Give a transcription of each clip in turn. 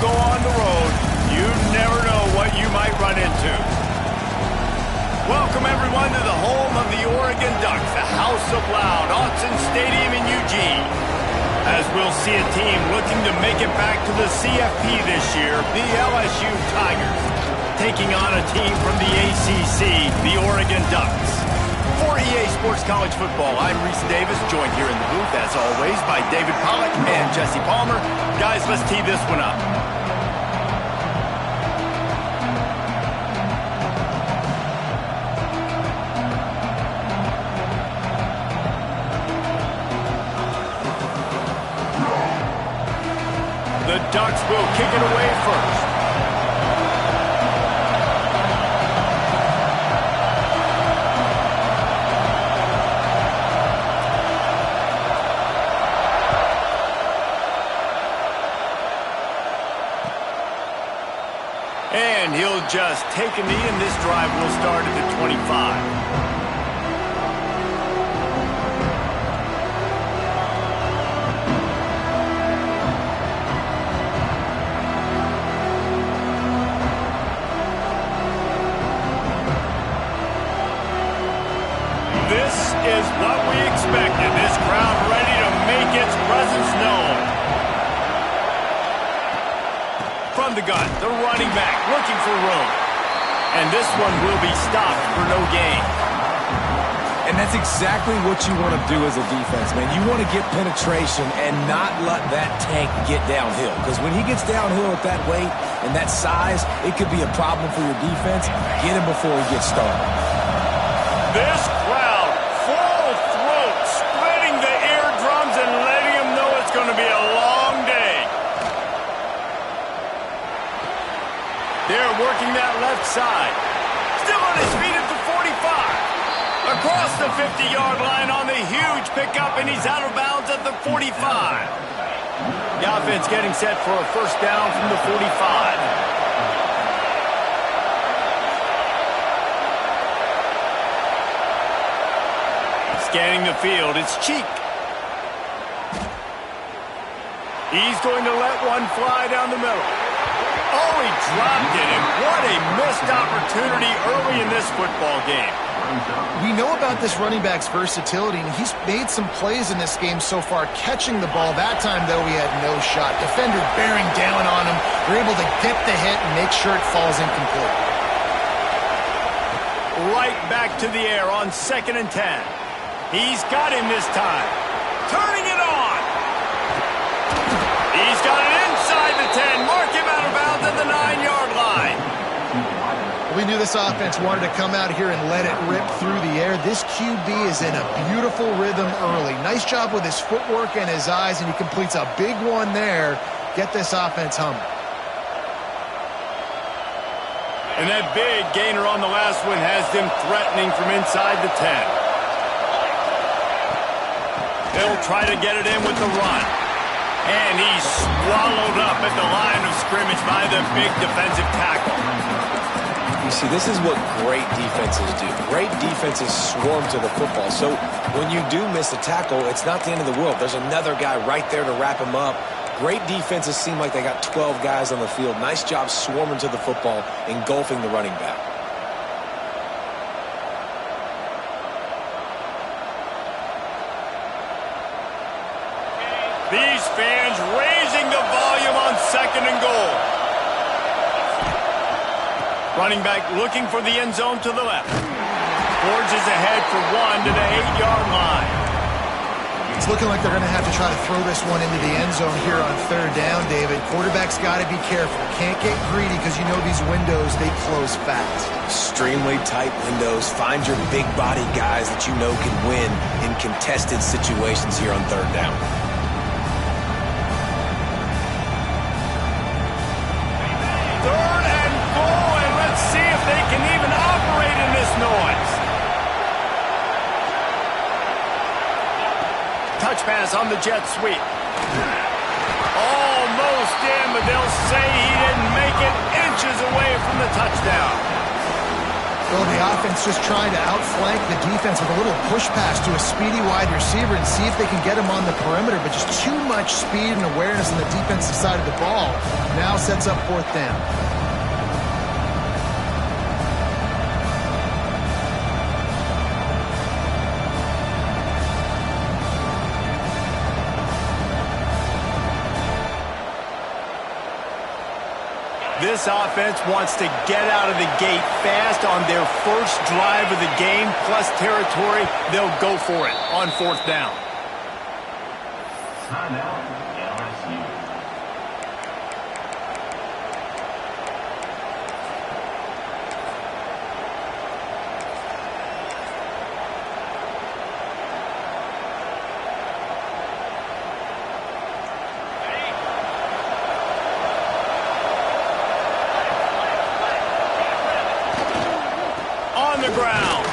go on the road, you never know what you might run into. Welcome, everyone, to the home of the Oregon Ducks, the House of Loud, Autzen Stadium in Eugene. As we'll see a team looking to make it back to the CFP this year, the LSU Tigers, taking on a team from the ACC, the Oregon Ducks. For EA Sports College Football, I'm Reese Davis, joined here in the booth, as always, by David Pollack and Jesse Palmer. Guys, let's tee this one up. The Ducks will kick it away first. And he'll just take a knee, and this drive will start at the 25. This is what we expected. This crowd ready to make its presence known. From the gun, the running back looking for room. And this one will be stopped for no gain. And that's exactly what you want to do as a defense, man. You want to get penetration and not let that tank get downhill. Because when he gets downhill at that weight and that size, it could be a problem for your defense. Get him before he gets started. This crowd, full throat, splitting the eardrums and letting him know it's going to be a long day. They're working that left side. Still on his feet at the 45. Across the 50-yard line on the huge pickup, and he's out of bounds at the 45. The offense getting set for a first down from the 45. Scanning the field, it's Cheek. He's going to let one fly down the middle. Oh, he dropped it, and what a missed opportunity early in this football game. We know about this running back's versatility, and he's made some plays in this game so far, catching the ball. That time, though, he had no shot. Defender bearing down on him. They're able to get the hit and make sure it falls incomplete. Right back to the air on 2nd and 10. He's got him this time. Turning it on. He's got it inside the 10. Mark him out of bounds at the 9-yard line. We knew this offense wanted to come out here and let it rip through the air. This QB is in a beautiful rhythm early. Nice job with his footwork and his eyes, and he completes a big one there. Get this offense humming. And that big gainer on the last one has them threatening from inside the 10. They'll try to get it in with the run. And he's swallowed up at the line of scrimmage by the big defensive tackle. You see, this is what great defenses do. Great defenses swarm to the football. So when you do miss a tackle, it's not the end of the world. There's another guy right there to wrap him up. Great defenses seem like they got 12 guys on the field. Nice job swarming to the football, engulfing the running back. These fans raising the volume on 2nd and goal. Running back looking for the end zone to the left. Forges ahead for one to the 8-yard line. It's looking like they're going to have to try to throw this one into the end zone here on 3rd down, David. Quarterback's got to be careful. Can't get greedy because you know these windows, they close fast. Extremely tight windows. Find your big body guys that you know can win in contested situations here on 3rd down. They can even operate in this noise. Touch pass on the jet sweep. Almost in, but they'll say he didn't make it, inches away from the touchdown. Well, the offense just trying to outflank the defense with a little push pass to a speedy wide receiver and see if they can get him on the perimeter, but just too much speed and awareness on the defensive side of the ball. Now sets up 4th down. This offense wants to get out of the gate fast on their first drive of the game, plus territory. They'll go for it on 4th down. Timeout, LSU. On the ground.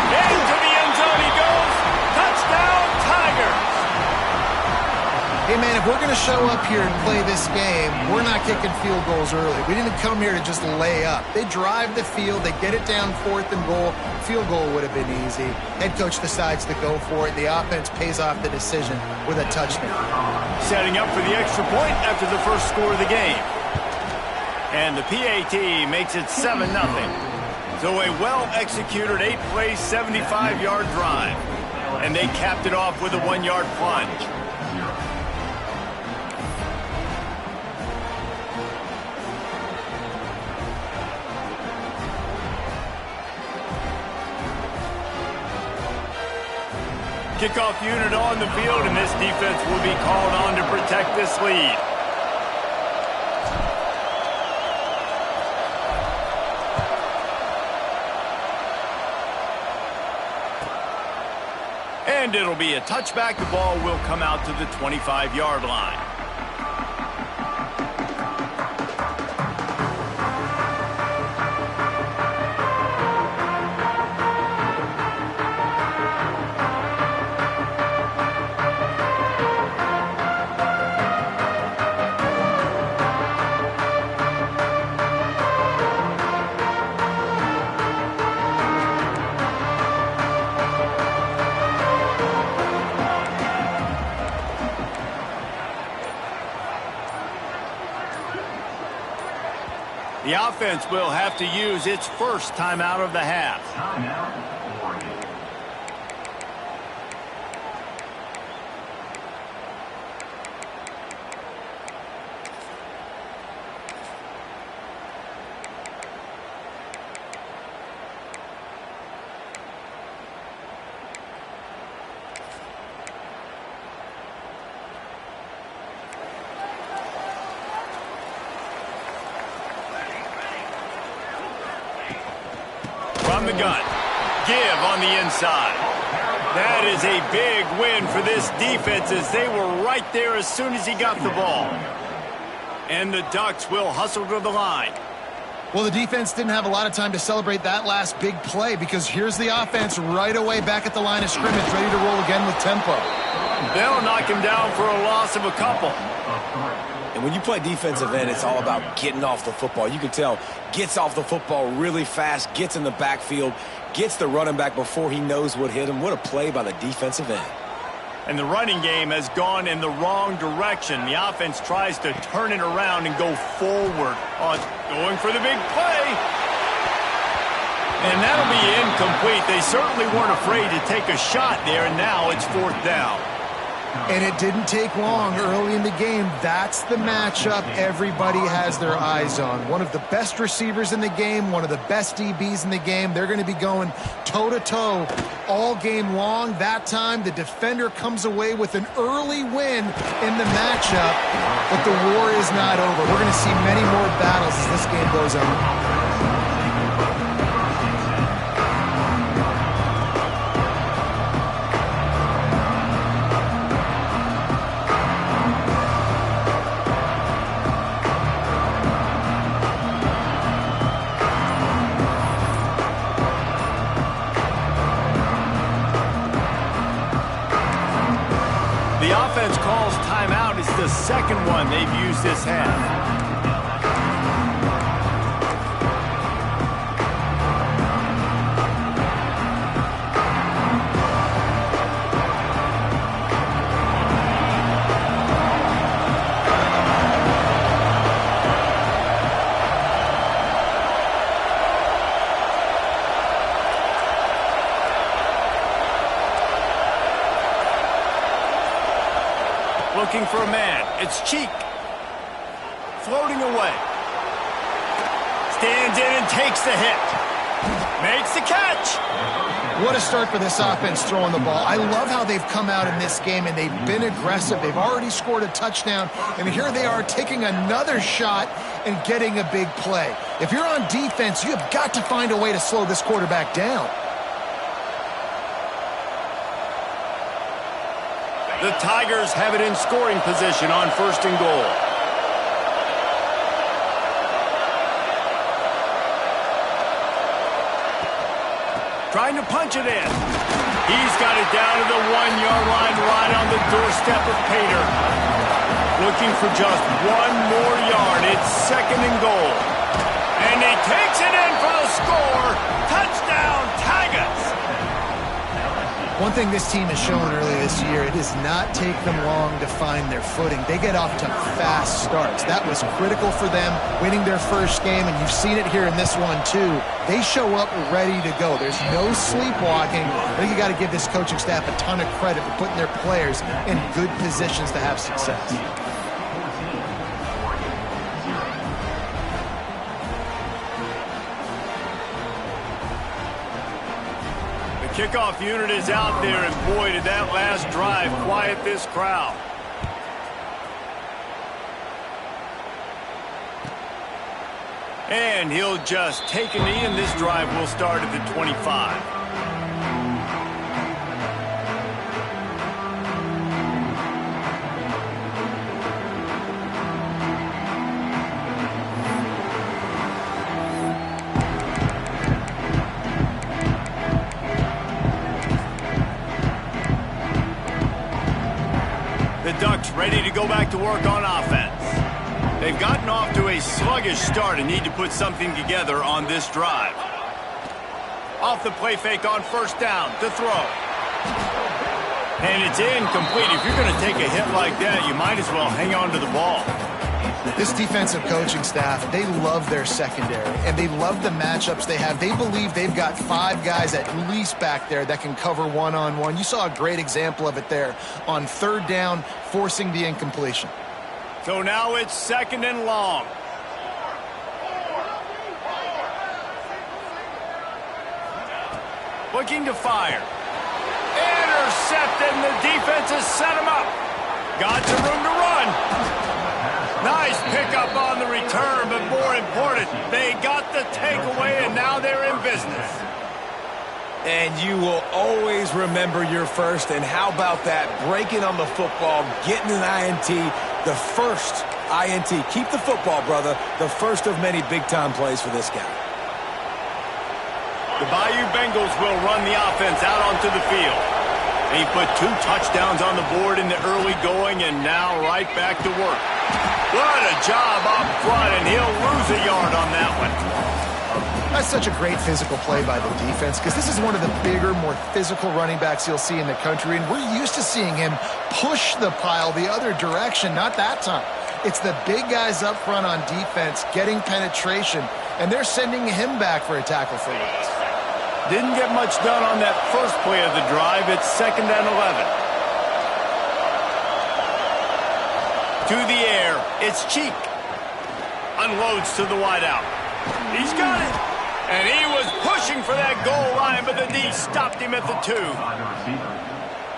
Into the end zone he goes. Touchdown, Tigers. Hey, man, if we're going to show up here and play this game, we're not kicking field goals early. We didn't come here to just lay up. They drive the field. They get it down 4th and goal. Field goal would have been easy. Head coach decides to go for it. The offense pays off the decision with a touchdown. Setting up for the extra point after the first score of the game. And the PAT makes it 7-0. So a well-executed 8-play, 75-yard drive. And they capped it off with a 1-yard plunge. Kickoff unit on the field, and this defense will be called on to protect this lead. And it'll be a touchback. The ball will come out to the 25-yard line. The offense will have to use its first timeout of the half. Timeout, Oregon. From the gun. Give on the inside. That is a big win for this defense as they were right there as soon as he got the ball. And the Ducks will hustle to the line. Well, the defense didn't have a lot of time to celebrate that last big play because here's the offense right away back at the line of scrimmage, ready to roll again with tempo. They'll knock him down for a loss of a couple. And when you play defensive end, it's all about getting off the football. You can tell, gets off the football really fast, gets in the backfield, gets the running back before he knows what hit him. What a play by the defensive end. And the running game has gone in the wrong direction. The offense tries to turn it around and go forward on going for the big play. And that'll be incomplete. They certainly weren't afraid to take a shot there, and now it's 4th down. And it didn't take long early in the game. That's the matchup everybody has their eyes on. One of the best receivers in the game, one of the best DBs in the game. They're going to be going toe-to-toe all game long. That time, the defender comes away with an early win in the matchup, but the war is not over. We're going to see many more battles as this game goes on. The offense calls timeout. It's the second one they've used this half. looking for a man. It's Cheek. Floating away. Stands in and takes the hit. Makes the catch. What a start for this offense throwing the ball. I love how they've come out in this game, and they've been aggressive. They've already scored a touchdown, and here they are taking another shot and getting a big play. If you're on defense, you have got to find a way to slow this quarterback down. The Tigers have it in scoring position on 1st and goal. Trying to punch it in. He's got it down to the 1-yard line right on the doorstep of Pater. Looking for just 1 more yard. It's 2nd and goal. And he takes it in for the score. Touchdown, Tigers. One thing this team has shown early this year, it does not take them long to find their footing. They get off to fast starts. That was critical for them, winning their first game, and you've seen it here in this one too. They show up ready to go. There's no sleepwalking. I think you got to give this coaching staff a ton of credit for putting their players in good positions to have success. Kickoff unit is out there, and boy, did that last drive quiet this crowd. And he'll just take a knee, and this drive will start at the 25. The Ducks ready to go back to work on offense. They've gotten off to a sluggish start and need to put something together on this drive. Off the play fake on 1st down to throw. And it's incomplete. If you're going to take a hit like that, you might as well hang on to the ball. This defensive coaching staff, they love their secondary, and they love the matchups they have. They believe they've got 5 guys at least back there that can cover one-on-one. You saw a great example of it there on 3rd down, forcing the incompletion. So now it's 2nd and long. Looking to fire. Intercepted, and the defense has set him up. Got some room to run. Nice pickup on the return, but more important, they got the takeaway, and now they're in business. And you will always remember your first, and how about that? Breaking on the football, getting an INT, the first INT. Keep the football, brother. The first of many big-time plays for this guy. The Bayou Bengals will run the offense out onto the field. He put 2 touchdowns on the board in the early going, and now right back to work. What a job up front, and he'll lose a yard on that one. That's such a great physical play by the defense, because this is one of the bigger, more physical running backs you'll see in the country, and we're used to seeing him push the pile the other direction. Not that time. It's the big guys up front on defense getting penetration, and they're sending him back for a tackle for loss. Didn't get much done on that first play of the drive. It's 2nd and 11. To the air, it's Cheek. Unloads to the wideout. He's got it. And he was pushing for that goal line, but the D stopped him at the 2.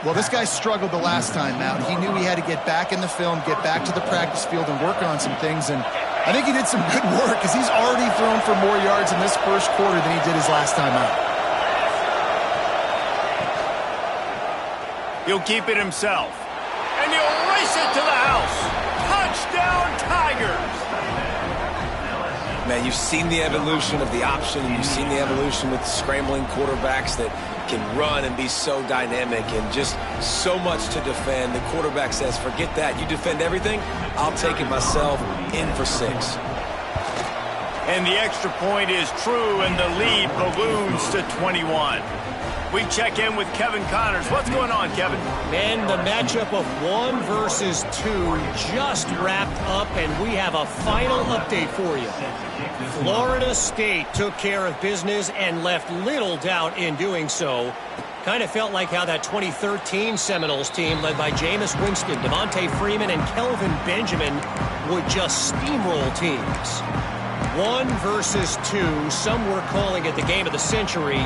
Well, this guy struggled the last time out. He knew he had to get back in the film, get back to the practice field, and work on some things. And I think he did some good work, because he's already thrown for more yards in this first quarter than he did his last time out. He'll keep it himself. And he'll race it to the house. Touchdown, Tigers! Man, you've seen the evolution of the option, and you've seen the evolution with scrambling quarterbacks that can run and be so dynamic and just so much to defend. The quarterback says, forget that. You defend everything, I'll take it myself. In for 6. And the extra point is true, and the lead balloons to 21. We check in with Kevin Connors. What's going on, Kevin? Man, the matchup of 1 versus 2 just wrapped up, and we have a final update for you. Florida State took care of business and left little doubt in doing so. Kind of felt like how that 2013 Seminoles team led by Jameis Winston, Devontae Freeman, and Kelvin Benjamin would just steamroll teams. 1 versus 2, some were calling it the game of the century.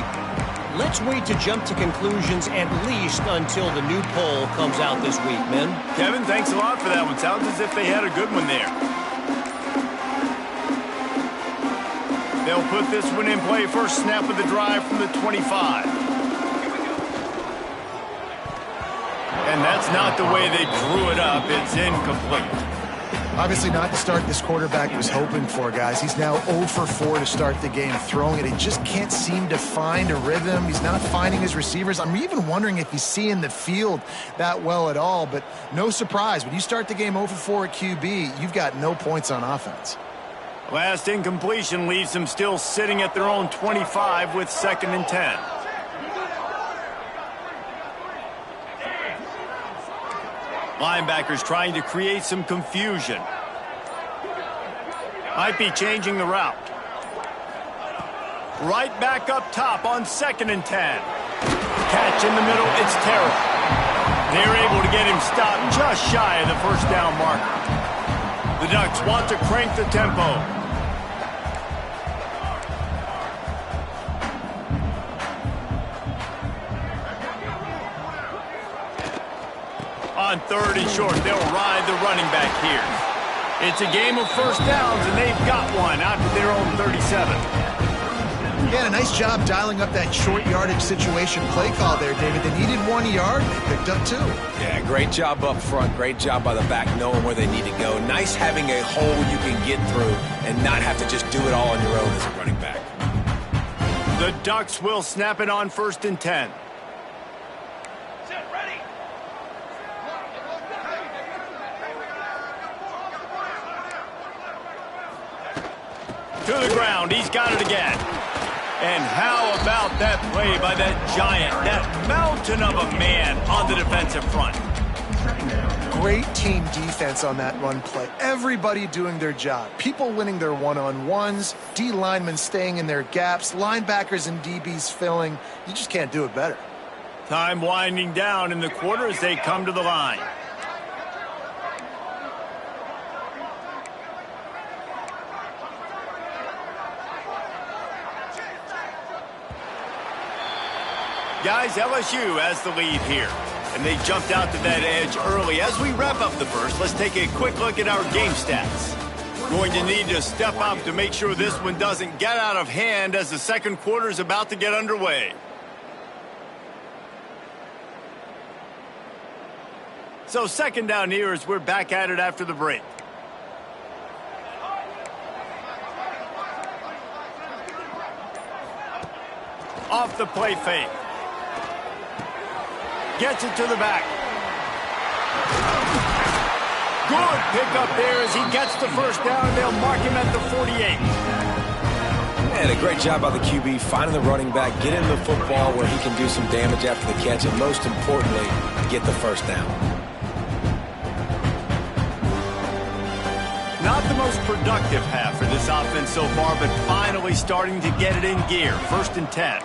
Let's wait to jump to conclusions at least until the new poll comes out this week, men. Kevin, thanks a lot for that one. Sounds as if they had a good one there. They'll put this one in play. First snap of the drive from the 25. And that's not the way they drew it up. It's incomplete. Obviously not the start this quarterback was hoping for, guys. He's now 0 for 4 to start the game throwing it. He just can't seem to find a rhythm. He's not finding his receivers. I'm even wondering if he's seeing the field that well at all. But no surprise. When you start the game 0 for 4 at QB, you've got no points on offense. Last incompletion leaves them still sitting at their own 25 with 2nd and 10. Linebackers trying to create some confusion. Might be changing the route. Right back up top on 2nd and 10. Catch in the middle, it's Terrell. They're able to get him stopped just shy of the first down marker. The Ducks want to crank the tempo. On 3rd and short, they'll ride the running back here. It's a game of first downs, and they've got one out to their own 37. Yeah, a nice job dialing up that short yardage situation play call there, David. They needed 1 yard. They picked up 2. Yeah, great job up front. Great job by the back knowing where they need to go. Nice having a hole you can get through and not have to just do it all on your own as a running back. The Ducks will snap it on 1st and 10. To the ground, he's got it again. And how about that play by that giant, that mountain of a man on the defensive front? Great team defense on that run play. Everybody doing their job. People winning their one-on-ones, D linemen staying in their gaps, linebackers and DBs filling. You just can't do it better. Time winding down in the quarter as they come to the line. Guys, LSU has the lead here, and they jumped out to that edge early. As we wrap up the first, let's take a quick look at our game stats. Going to need to step up to make sure this one doesn't get out of hand as the second quarter is about to get underway. So 2nd down here as we're back at it after the break. Off the play fake. Gets it to the back. Good pickup there as he gets the first down. They'll mark him at the 48. And a great job by the QB finding the running back, get him the football where he can do some damage after the catch, and most importantly, get the first down. Not the most productive half for this offense so far, but finally starting to get it in gear. 1st and 10.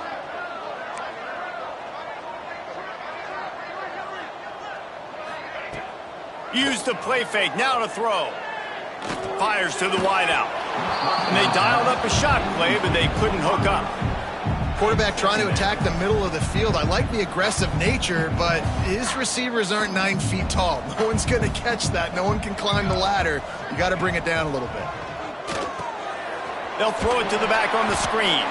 Use the play fake, now to throw. Fires to the wideout. And they dialed up a shot play, but they couldn't hook up. Quarterback trying to attack the middle of the field. I like the aggressive nature, but his receivers aren't 9 feet tall. No one's going to catch that. No one can climb the ladder. You got to bring it down a little bit. They'll throw it to the back on the screen.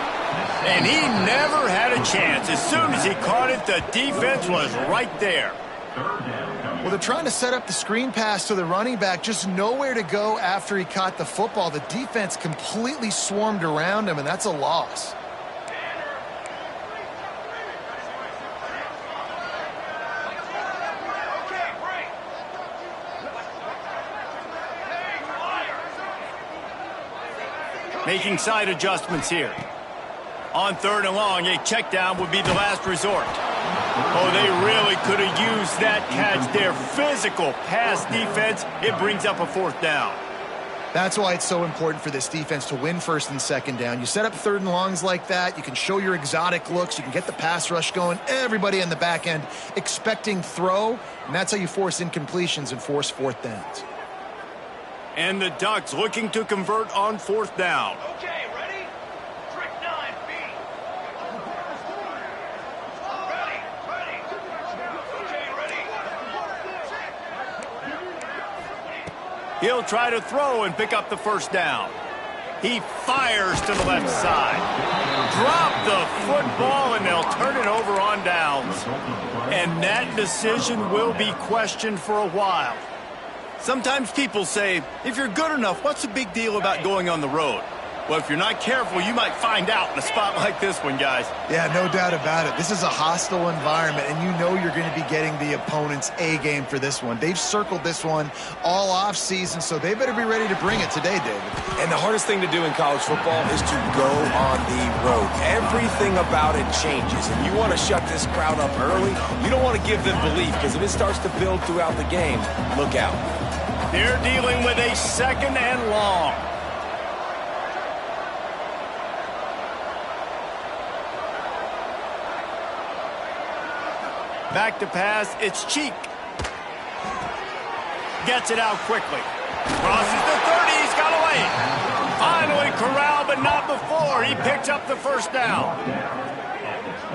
And he never had a chance. As soon as he caught it, the defense was right there. Well, they're trying to set up the screen pass to the running back, just nowhere to go after he caught the football. The defense completely swarmed around him, and that's a loss. Making side adjustments here. On 3rd and long, a check down would be the last resort. Oh, they really could have used that catch there. Physical pass defense. It brings up a 4th down. That's why it's so important for this defense to win first and second down. You set up third and longs like that, you can show your exotic looks, you can get the pass rush going, everybody in the back end expecting throw, and that's how you force incompletions and force fourth downs. And the Ducks looking to convert on fourth down. Okay, ready? Trick 9B. Ready. Okay, ready. He'll try to throw and pick up the first down. He fires to the left side. Drop the football, and they'll turn it over on downs. And that decision will be questioned for a while. Sometimes people say, if you're good enough, what's the big deal about going on the road? Well, if you're not careful, you might find out in a spot like this one, guys. Yeah, no doubt about it. This is a hostile environment, and you know you're going to be getting the opponent's A game for this one. They've circled this one all off season, so they better be ready to bring it today, David. And the hardest thing to do in college football is to go on the road. Everything about it changes, and you want to shut this crowd up early. You don't want to give them belief, because if it starts to build throughout the game, look out. They're dealing with a second and long. Back to pass, it's Cheek. Gets it out quickly. Crosses the 30, he's got away. Finally corralled, but not before. He picks up the first down.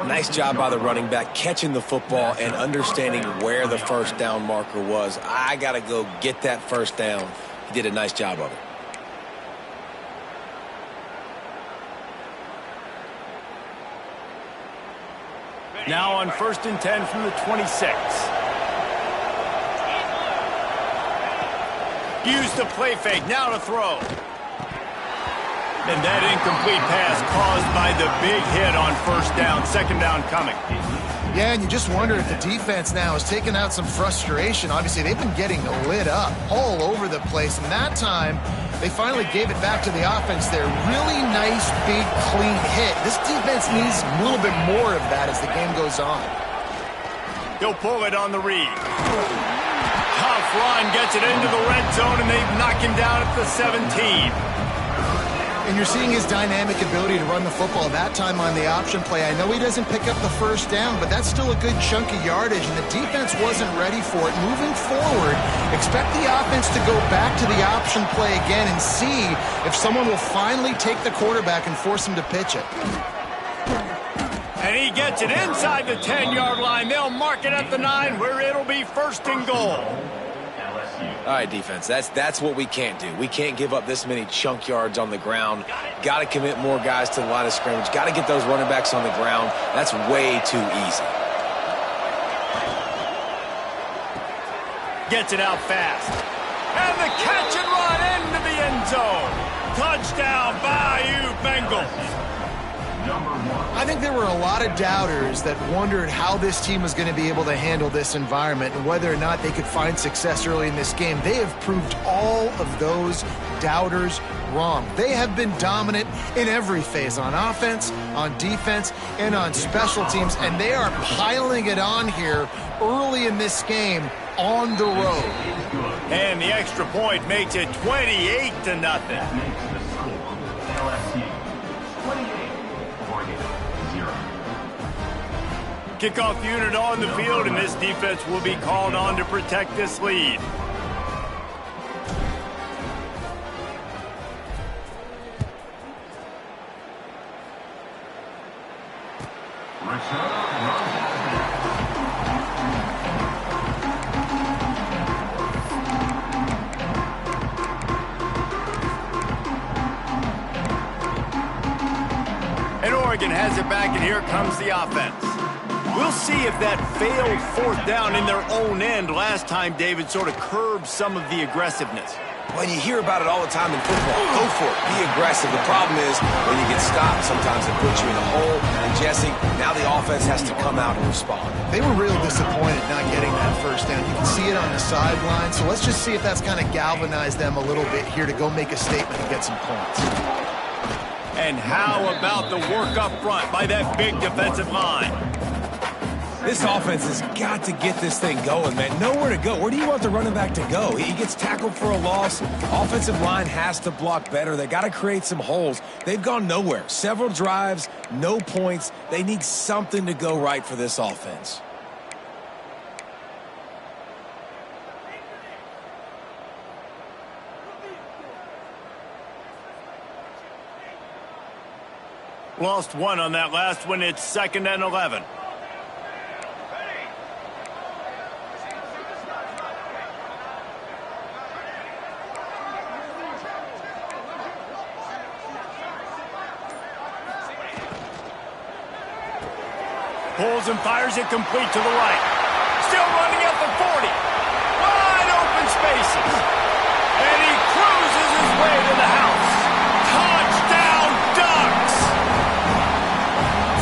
Nice job by the running back catching the football and understanding where the first down marker was. I got to go get that first down. He did a nice job of it. Now on 1st and 10 from the 26. Use the play fake, now to throw. And that incomplete pass caused by the big hit on first down, second down coming. Yeah, and you just wonder if the defense now has taken out some frustration. Obviously, they've been getting lit up all over the place, and that time they finally gave it back to the offense there. Really nice, big, clean hit. This defense needs a little bit more of that as the game goes on. He'll pull it on the read. Tough run, gets it into the red zone, and they knock him down at the 17. And you're seeing his dynamic ability to run the football that time on the option play. I know he doesn't pick up the first down, but that's still a good chunk of yardage, and the defense wasn't ready for it. Moving forward, expect the offense to go back to the option play again and see if someone will finally take the quarterback and force him to pitch it. And he gets it inside the 10-yard line. They'll mark it at the 9, where it'll be first and goal. All right, defense, that's what we can't do. We can't give up this many chunk yards on the ground. Got to commit more guys to the line of scrimmage. Got to get those running backs on the ground. That's way too easy. Gets it out fast. And the catch and run into the end zone. Touchdown, Bayou Bengals. I think there were a lot of doubters that wondered how this team was going to be able to handle this environment and whether or not they could find success early in this game. They have proved all of those doubters wrong. They have been dominant in every phase, on offense, on defense, and on special teams, and they are piling it on here early in this game on the road. And the extra point makes it 28-0. LSU 28, Oregon 0. Kickoff unit on the field, and this defense will be called on to protect this lead. And Oregon has it back, and here comes the offense. We'll see if that failed fourth down in their own end last time, David, sort of curbed some of the aggressiveness. When you hear about it all the time in football, go for it. Be aggressive. The problem is when you get stopped, sometimes it puts you in a hole. And, Jesse, now the offense has to come out and respond. They were real disappointed not getting that first down. You can see it on the sideline. So let's just see if that's kind of galvanized them a little bit here to go make a statement and get some points. And how about the work up front by that big defensive line? This offense has got to get this thing going, man. Nowhere to go. Where do you want the running back to go? He gets tackled for a loss. Offensive line has to block better. They got to create some holes. They've gone nowhere. Several drives, no points. They need something to go right for this offense. Lost one on that last one. It's 2nd and 11. Pulls and fires it complete to the right. Still running at the 40. Wide open spaces. And he cruises his way to the house. Touchdown, Ducks!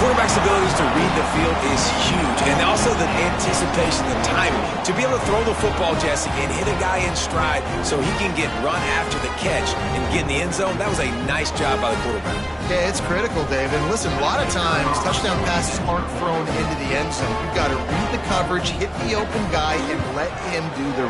Quarterback's abilities to read the field is huge, and also the anticipation, the timing. To be able to throw the football, Jesse, and hit a guy in stride so he can get run after the catch and get in the end zone, that was a nice job by the quarterback. Yeah, it's critical, David. Listen, a lot of times, touchdown passes aren't thrown into the end zone. You've got to read the coverage, hit the open guy, and let him do the